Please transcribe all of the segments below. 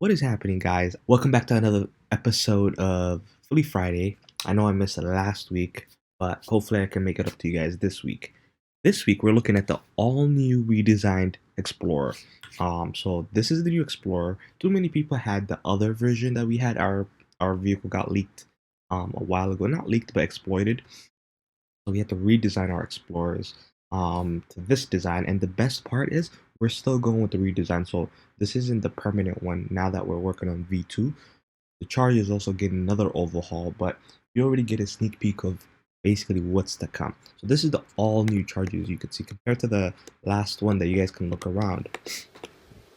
What is happening, guys? Welcome back to another episode of Fully Friday. I know I missed it last week, but hopefully I can make it up to you guys this week. This week we're looking at the all-new redesigned Explorer. So this is the new Explorer. Too many people had the other version that we had. Our vehicle got leaked a while ago. Not leaked, but exploited. So we had to redesign our Explorers to this design. And the best part is we're still going with the redesign. So this isn't the permanent one now that we're working on V2. The Charger is also getting another overhaul, but you already get a sneak peek of basically what's to come. So this is the all new Charger, as you can see, compared to the last one that you guys can look around.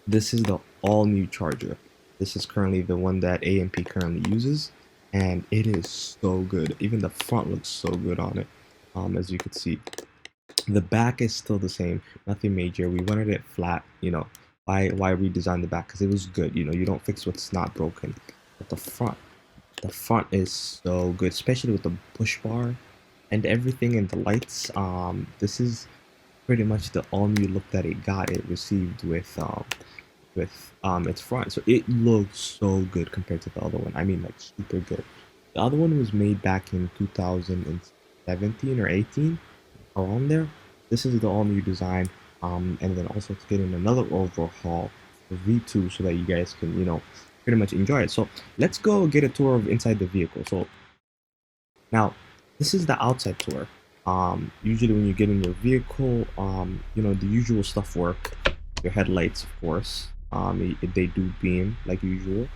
This is the all new Charger. This is currently the one that ANP currently uses, and it is so good. Even the front looks so good on it. As you can see, the back is still the same, nothing major. We wanted it flat, why redesign the back? Because it was good. You don't fix what's not broken. But the front is so good, especially with the push bar and everything and the lights. This is pretty much the all new look that it received with its front. So it looks so good compared to the other one. I mean, like, super good. The other one was made back in 2017 or 18, around there. This is the all new design, and then also it's getting another overhaul for V2 so that you guys can, pretty much enjoy it. So let's go get a tour of inside the vehicle. So now this is the outside tour. Usually when you get in your vehicle, the usual stuff work. Your headlights, of course, they do beam like usual.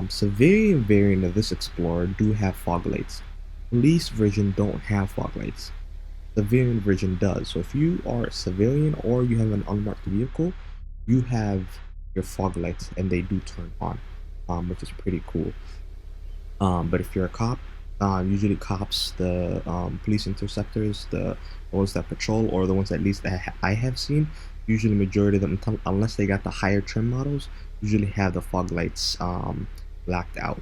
Civilian variant of this Explorer do have fog lights. Police version don't have fog lights. Civilian version does. So if you are a civilian or you have an unmarked vehicle, you have your fog lights and they do turn on, which is pretty cool. But if you're a cop, usually cops, the police interceptors, the ones that patrol, or the ones at least that I have seen, usually majority of them, unless they got the higher trim models, usually have the fog lights blacked out.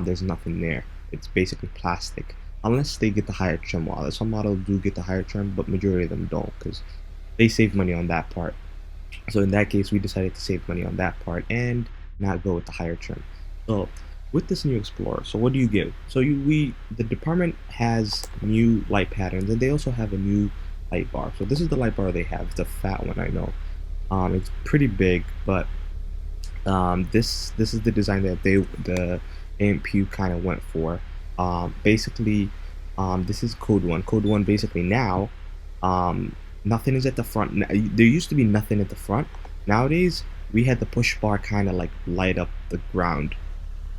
There's nothing there. It's basically plastic. Unless they get the higher trim model. Some models do get the higher trim, but majority of them don't because they save money on that part. So in that case, we decided to save money on that part and not go with the higher trim. So with this new Explorer, so what do you get? So the department has new light patterns, and they also have a new light bar. So this is the light bar they have. It's a fat one, I know. It's pretty big, but this is the design that the ANP kind of went for. Basically, this is code 1. Code 1 basically now, nothing is at the front. There used to be nothing at the front. Nowadays, we had the push bar kind of like light up the ground,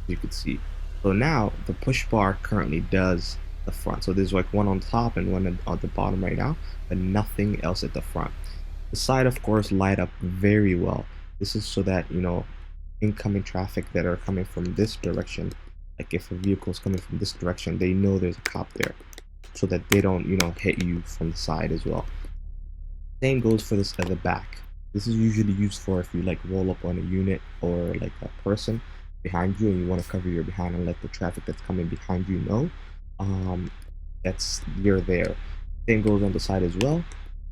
you could see. So now the push bar currently does the front. So there's like one on top and one on the bottom right now, but nothing else at the front. The side, of course, light up very well. This is so that, incoming traffic that are coming from this direction, like if a vehicle is coming from this direction, they know there's a cop there, so that they don't, hit you from the side as well. Same goes for this at the back. This is usually used for if you like roll up on a unit or like a person behind you and you want to cover your behind and let the traffic that's coming behind you know you're there. Same goes on the side as well.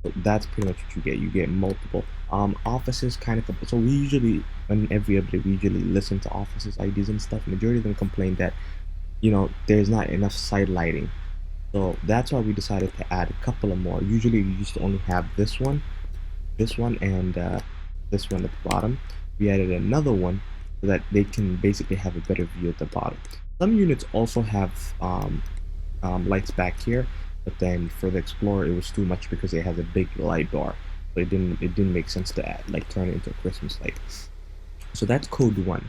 So that's pretty much what you get. You get multiple officers kind of. So we usually, in every update, we usually listen to officers' IDs and stuff. Majority of them complain that, there's not enough side lighting. So that's why we decided to add a couple of more. Usually we used to only have this one, and this one at the bottom. We added another one so that they can basically have a better view at the bottom. Some units also have lights back here, but then for the Explorer it was too much because it has a big light bar, so it didn't make sense to add, like turn it into a Christmas light. So that's code 1.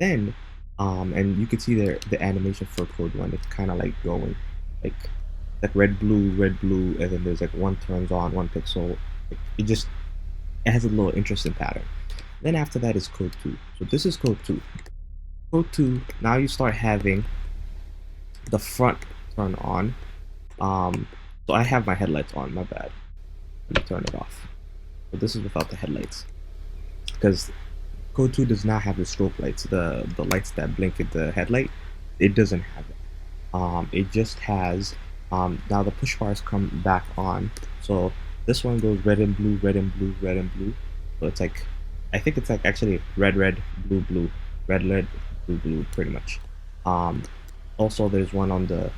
Then and you can see there the animation for code 1. It's kind of like going like red blue, and then there's like one turns on, one pixel. It has a little interesting pattern. Then after that is code 2. So this is code 2. Code 2, now you start having the front turn on. So I have my headlights on, my bad. Let me turn it off. So this is without the headlights, because code 2 does not have the strobe lights, the lights that blink at the headlight. It doesn't have it. It just has now the push bars come back on. So this one goes red and blue, red and blue, red and blue. So it's like, I think it's like actually red, red, blue, blue. red, blue, pretty much. Um, Also, there's one on the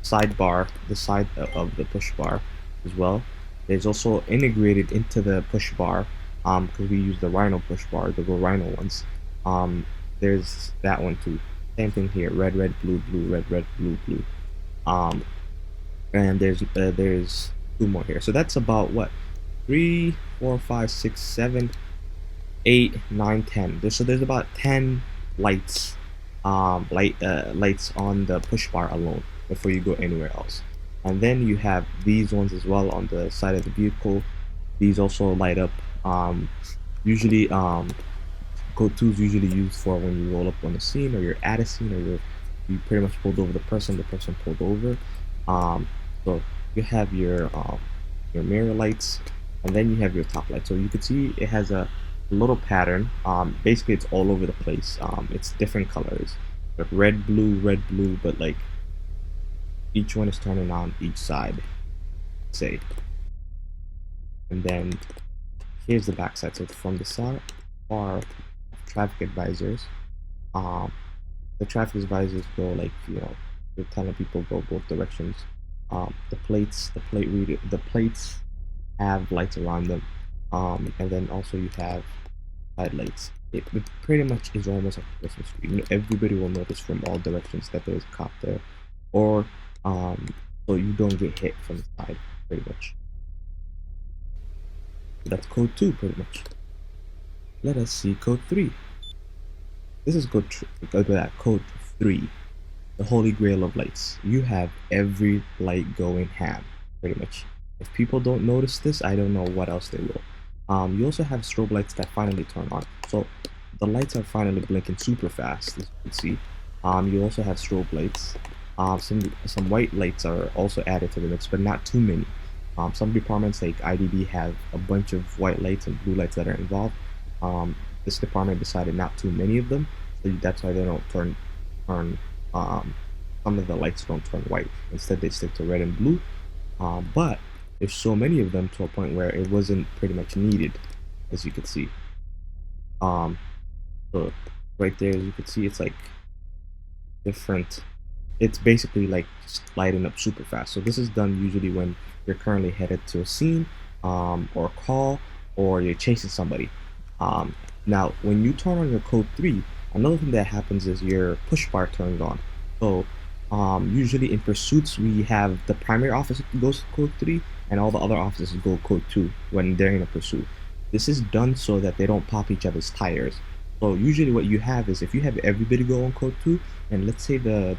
sidebar, the side of the push bar as well. There's also integrated into the push bar, because we use the Rhino push bar, the Go Rhino ones. Um, there's that one too. Same thing here, red, blue, red, blue. Um, and there's two more here. So that's about what, 3, 4, 5, 6, 7, 8, 9, 10. So there's about 10 lights, lights on the push bar alone before you go anywhere else. And then you have these ones as well on the side of the vehicle. These also light up. Usually, code 2 is usually used for when you roll up on a scene, or you're at a scene, or you pretty much pulled over the person pulled over. So you have your mirror lights, and then you have your top light. So you can see it has a little pattern. Basically it's all over the place. It's different colors, like red, blue, but like each one is turning on each side, say. And then here's the back side. So from the side are traffic advisors. Um, the traffic advisors go like, they're telling people go both directions. The plates have lights around them. And then also you have side lights. It pretty much is almost like a Christmas tree. Everybody will notice from all directions that there's a cop there, or so you don't get hit from the side, pretty much. That's code 2, pretty much. Let us see code 3. This is code 3, the holy grail of lights. You have every light going ham, pretty much. If people don't notice this, I don't know what else they will. You also have strobe lights that finally turn on. So the lights are finally blinking super fast, as you can see. You also have strobe lights. Some white lights are also added to the mix, but not too many. Some departments like IDD have a bunch of white lights and blue lights that are involved. This department decided not too many of them, so that's why they don't turn. Some of the lights don't turn white. Instead, they stick to red and blue. But there's so many of them to a point where it wasn't pretty much needed, as you can see. So right there, as you can see, it's like different. It's basically like just lighting up super fast. So this is done usually when you're currently headed to a scene, or a call, or you're chasing somebody. Now, when you turn on your code 3, another thing that happens is your push bar turns on. So usually in pursuits, we have the primary officer goes to code 3, and all the other officers go code 2 when they're in a pursuit. This is done so that they don't pop each other's tires. So usually what you have is, if you have everybody go on code 2, and let's say the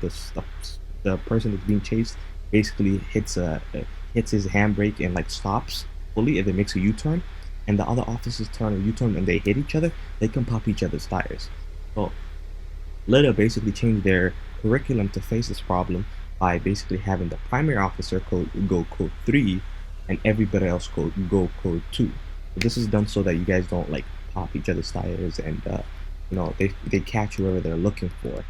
person that's being chased basically hits his handbrake and like stops fully, and then makes a U-turn, and the other officers turn a U-turn and they hit each other, they can pop each other's tires. So Lida basically changed their curriculum to face this problem by basically having the primary officer go code 3, and everybody else go code 2. So this is done so that you guys don't like pop each other's tires, and they catch whoever they're looking for.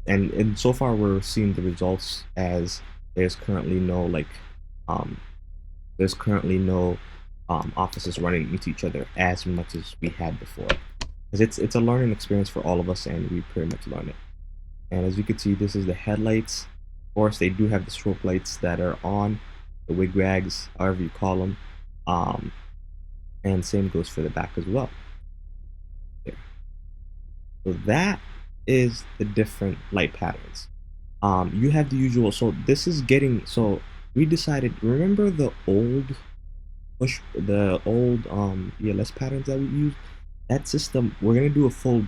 And so far we're seeing the results, as there's currently no officers running into each other as much as we had before, because it's a learning experience for all of us, and we pretty much learn it. And as you can see, this is the headlights. Of course, they do have the strobe lights that are on, the wig rags, however you call them. And same goes for the back as well. There. So that is the different light patterns. You have the usual. So this is getting. So we decided. Remember the old ELS patterns that we used? That system, we're gonna do a full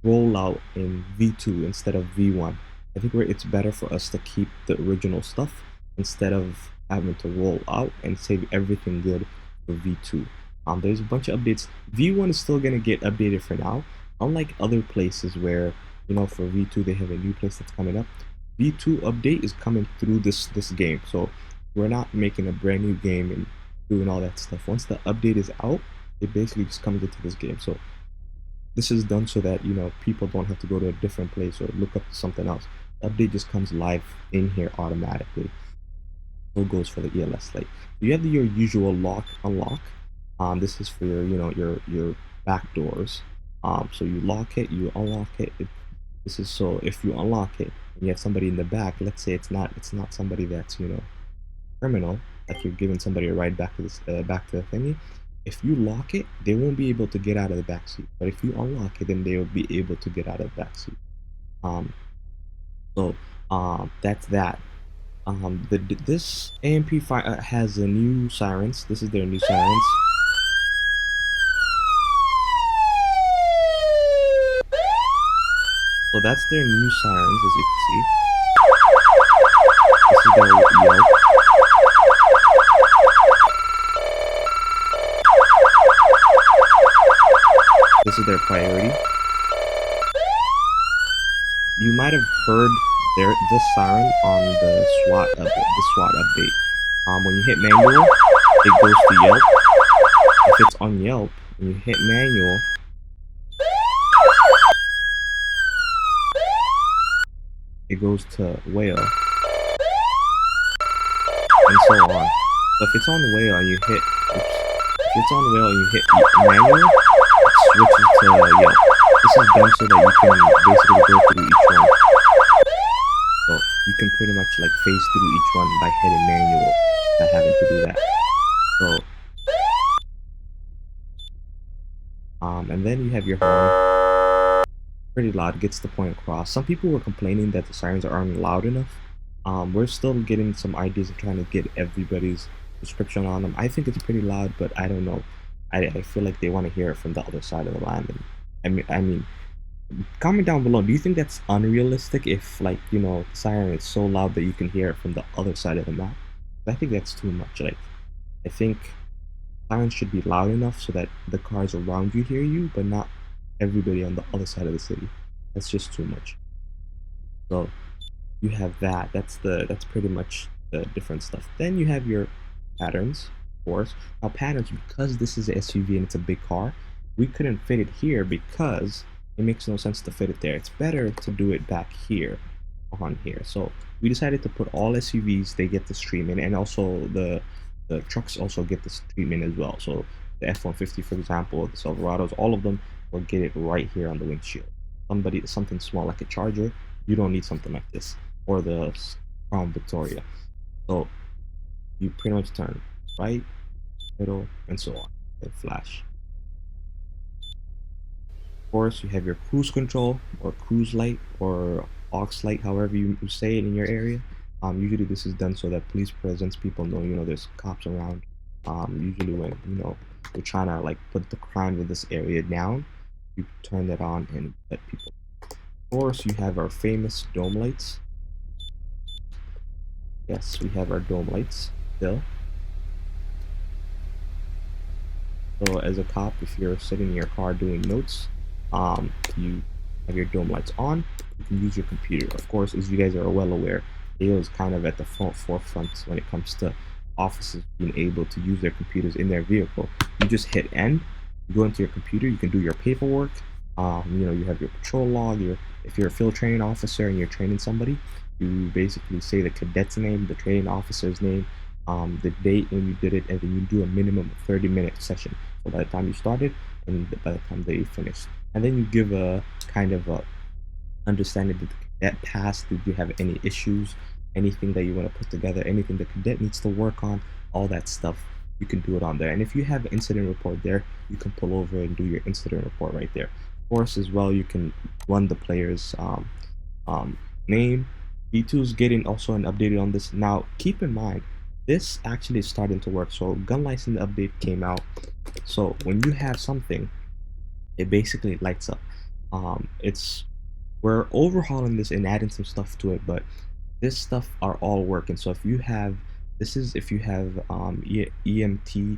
rollout in V2 instead of V1. I think it's better for us to keep the original stuff instead of having to roll out and save everything good for V2. There's a bunch of updates. V1 is still gonna get updated for now, unlike other places where, for V2 they have a new place that's coming up. V2 update is coming through this game, so we're not making a brand new game and doing all that stuff. Once the update is out, it basically just comes into this game. So this is done so that people don't have to go to a different place or look up something else. The update just comes live in here automatically. So it goes for the ELS light. You have your usual unlock. This is for your your back doors. So you lock it, you unlock it. This is so if you unlock it and you have somebody in the back, let's say it's not somebody that's criminal, like you're giving somebody a ride back to this back to the thingy. If you lock it, they won't be able to get out of the back seat. But if you unlock it, then they will be able to get out of the back seat. Um, so that's that. This ANP has a new sirens. This is their new sirens. So that's their new sirens, as you can see. This is their yelp. This is their priority. You might have heard this siren on the SWAT update. When you hit manual, it goes to Yelp. If it's on Yelp, when you hit manual, it goes to whale, and so on. So if it's on whale and you hit, if it's on whale and you hit manual, it switches to Yelp. This is done so that you can basically go through each one. So you can pretty much like phase through each one by hitting manual, not having to do that. So and then you have your horn. Pretty loud, gets the point across. Some people were complaining that the sirens aren't loud enough. We're still getting some ideas of trying to get everybody's description on them. I think it's pretty loud, but I don't know. I feel like they want to hear it from the other side of the land. And I mean, comment down below. Do you think that's unrealistic? If like the siren is so loud that you can hear it from the other side of the map? I think that's too much. Like, I think sirens should be loud enough so that the cars around you hear you, but not everybody on the other side of the city. That's just too much. So you have that. That's pretty much the different stuff. Then you have your patterns, of course. Now patterns, because this is an SUV and it's a big car, we couldn't fit it here because it makes no sense to fit it there. It's better to do it back here, on here. So we decided to put all SUVs, they get this treatment, and also the trucks also get this treatment as well. So the F-150, for example, the Silverados, all of them will get it right here on the windshield. Something small like a Charger, you don't need something like this, or the Crown Victoria. So you pretty much turn right, middle, and so on, and flash. Of course, you have your cruise control or cruise light or aux light, however you say it in your area. Usually this is done so that police presence, people know there's cops around. Usually when we're trying to like put the crime in this area down, you turn that on and let people. Of course, you have our famous dome lights. Yes, we have our dome lights still. So as a cop, if you're sitting in your car doing notes, you have your dome lights on. You can use your computer. Of course, as you guys are well aware, Aigio is kind of at the forefront when it comes to officers being able to use their computers in their vehicle. You just hit N, you go into your computer, you can do your paperwork. You have your patrol log. If you're a field training officer and you're training somebody, you basically say the cadet's name, the training officer's name, the date when you did it, and then you do a minimum 30-minute session. So by the time you started and by the time they finished, and then you give a kind of a understanding that the cadet passed. Did you have any issues? Anything that you want to put together? Anything the cadet needs to work on? All that stuff, you can do it on there. And if you have an incident report there, you can pull over and do your incident report right there. Of course, as well, you can run the player's name. B2 is getting also an update on this. Now, keep in mind, this actually is starting to work. So gun license update came out. So when you have something, it basically lights up. We're overhauling this and adding some stuff to it, but this stuff are all working. So if you have EMT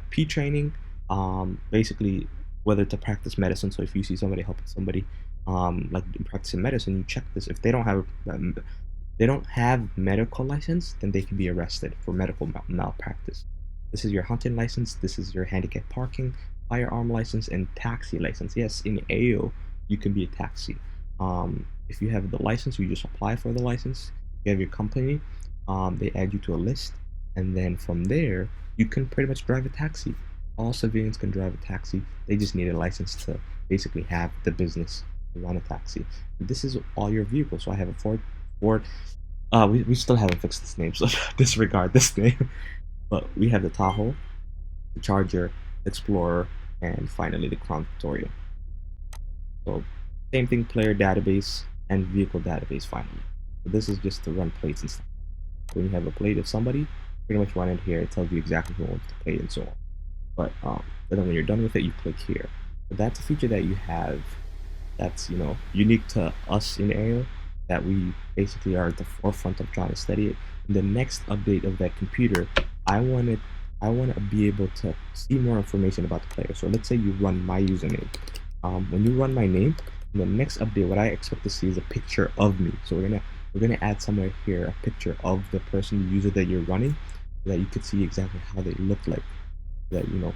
P training, basically whether to practice medicine. So if you see somebody helping somebody like practicing medicine, you check this. If they don't have medical license, then they can be arrested for medical malpractice. This is your hunting license. This is your handicap parking, firearm license, and taxi license. Yes, in Aigio, you can be a taxi. If you have the license, you just apply for the license. You have your company, they add you to a list, and then from there, you can pretty much drive a taxi. All civilians can drive a taxi. They just need a license to basically have the business to run a taxi. This is all your vehicles. So I have a Ford. We still haven't fixed this name, so disregard this name. But we have the Tahoe, the Charger, Explorer, and finally the Crown Victoria. So same thing, player database and vehicle database finally. So this is just to run plates and stuff. When you have a plate of somebody, pretty much run it here. It tells you exactly who owns the plate and so on. But then when you're done with it, you click here. So that's a feature that you have that's unique to us in Aigio, that we basically are at the forefront of trying to study it. In the next update of that computer, I want to be able to see more information about the player. So let's say you run my username. When you run my name, in the next update, what I expect to see is a picture of me. So we're gonna add somewhere here a picture of the person, the user that you're running, so that you could see exactly how they look like, so that you'd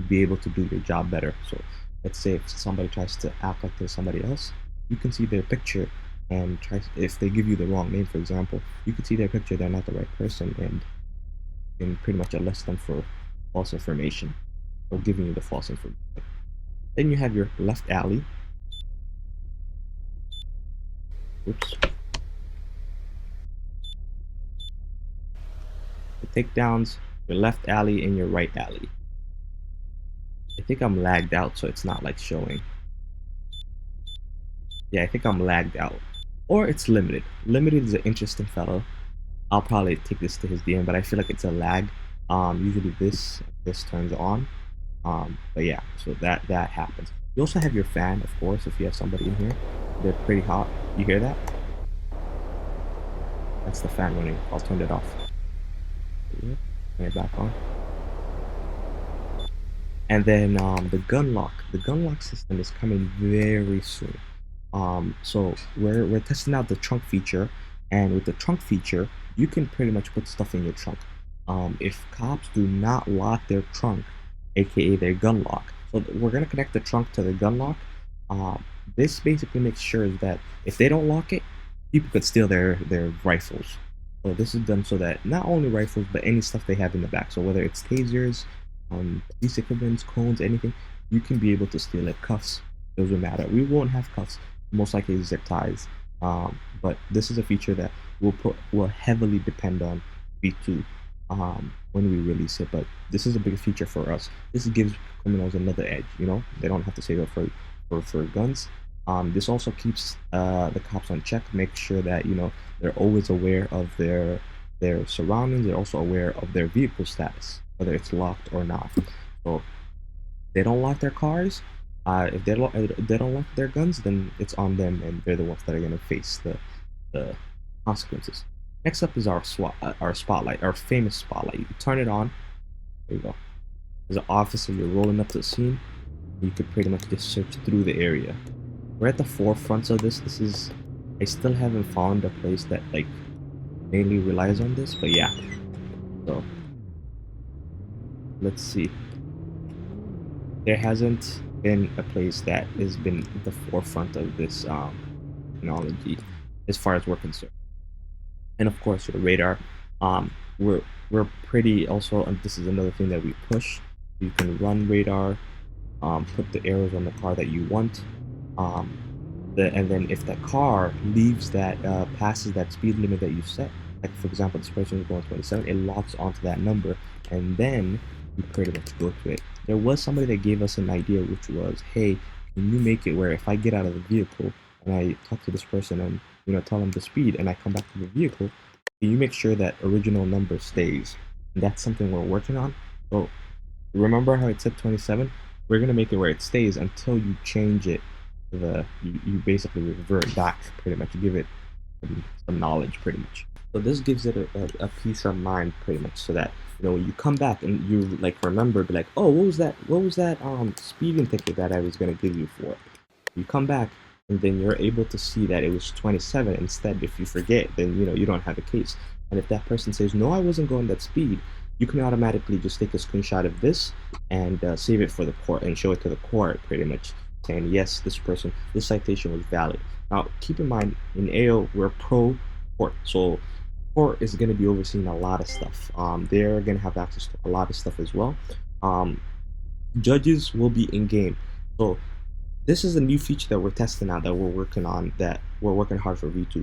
be able to do your job better. So let's say if somebody tries to act like they're somebody else, you can see their picture, and if they give you the wrong name, for example, you can see their picture, they're not the right person, and can pretty much arrest them for false information or giving you the false information. Then you have your left alley. Oops. The takedowns, your left alley and your right alley. I think I'm lagged out, so it's not like showing. Yeah, I think I'm lagged out. Or it's limited. Limited is an interesting fellow. I'll probably take this to his DM, but I feel like it's a lag. Usually this turns on. But yeah, so that happens. You also have your fan, of course, if you have somebody in here. They're pretty hot. You hear that? That's the fan running. I'll turn it off. Turn it back on. And then the gun lock. The gun lock system is coming very soon. So we're testing out the trunk feature, and with the trunk feature, you can pretty much put stuff in your trunk. If cops do not lock their trunk, aka their gun lock, so we're gonna connect the trunk to the gun lock. This basically makes sure that if they don't lock it, people could steal their rifles. So this is done so that not only rifles, but any stuff they have in the back. So whether it's tasers, police equipment, cones, anything, you can be able to steal it. Cuffs, doesn't matter. We won't have cuffs, most likely zip ties. But this is a feature that will heavily depend on V2 when we release it. But this is a big feature for us. This gives criminals another edge. They don't have to save up for guns. This also keeps the cops on check, make sure that they're always aware of their surroundings. They're also aware of their vehicle status, whether it's locked or not. So they don't lock their cars. If they don't lock their guns, then it's on them, and they're the ones that are going to face the consequences. Next up is our spotlight, our famous spotlight. You turn it on. There you go. As an officer, you're rolling up to the scene. You could pretty much just search through the area. We're at the forefront of this. I still haven't found a place that mainly relies on this, but yeah. So let's see. There hasn't been a place that has been at the forefront of this technology as far as we're concerned. And of course, your radar. We're pretty also, and this is another thing that we push. You can run radar, put the arrows on the car that you want, and then if that car leaves that passes that speed limit that you set, like for example this person is going 27, it locks onto that number, and then you pretty much go to it. There was somebody that gave us an idea, which was, hey, can you make it where if I get out of the vehicle and I talk to this person and tell them the speed, and I come back to the vehicle, can you make sure that original number stays? And that's something we're working on. So remember how it said 27? We're gonna make it where it stays until you change it to you basically revert back, pretty much. You give it some knowledge, pretty much. So this gives it a peace of mind, pretty much, so that when you come back and you remember, be like, oh, what was that speeding ticket that I was gonna give you for? You come back, and then you're able to see that it was 27 instead. If you forget, then you don't have a case. And if that person says, no, I wasn't going that speed, you can automatically just take a screenshot of this and save it for the court and show it to the court, pretty much saying, yes, this citation was valid. Now, keep in mind, in Aigio, we're pro court, so court is going to be overseeing a lot of stuff. They're going to have access to a lot of stuff as well. Judges will be in game, so This is a new feature that we're testing out, that we're working on, that we're working hard for V2.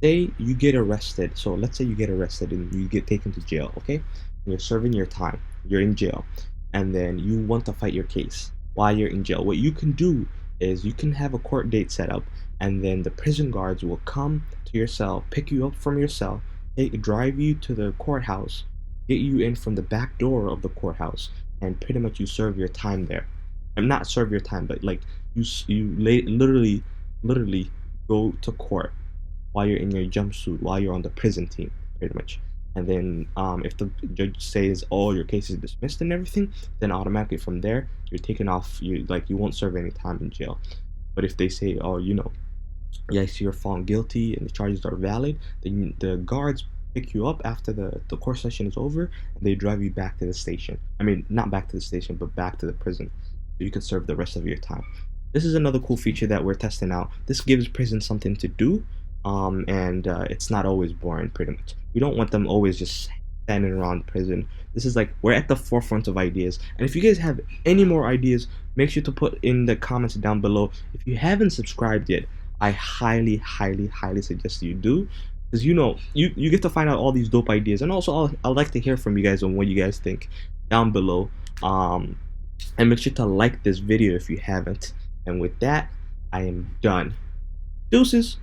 Say you get arrested. So let's say you get arrested and you get taken to jail, okay? And you're serving your time. You're in jail. And then you want to fight your case while you're in jail. What you can do is you can have a court date set up, and then the prison guards will come to your cell, pick you up from your cell, drive you to the courthouse, get you in from the back door of the courthouse, and pretty much you serve your time there. And not serve your time, but like literally go to court while you're in your jumpsuit, while you're on the prison team, pretty much. And then if the judge says, "Oh, your case is dismissed" and everything, then automatically from there you're taken off. You won't serve any time in jail. But if they say, "Oh, yes, you're found guilty and the charges are valid," then the guards pick you up after the court session is over, and they drive you back to the station. I mean, not back to the station, but back to the prison, so you can serve the rest of your time. This is another cool feature that we're testing out. This gives prison something to do, and it's not always boring. Pretty much, we don't want them always just standing around prison. This is like, we're at the forefront of ideas, and if you guys have any more ideas, make sure to put in the comments down below. If you haven't subscribed yet, I highly suggest you do, because you get to find out all these dope ideas, and also I'd like to hear from you guys on what you guys think down below. And make sure to like this video if you haven't. And with that, I am done. Deuces.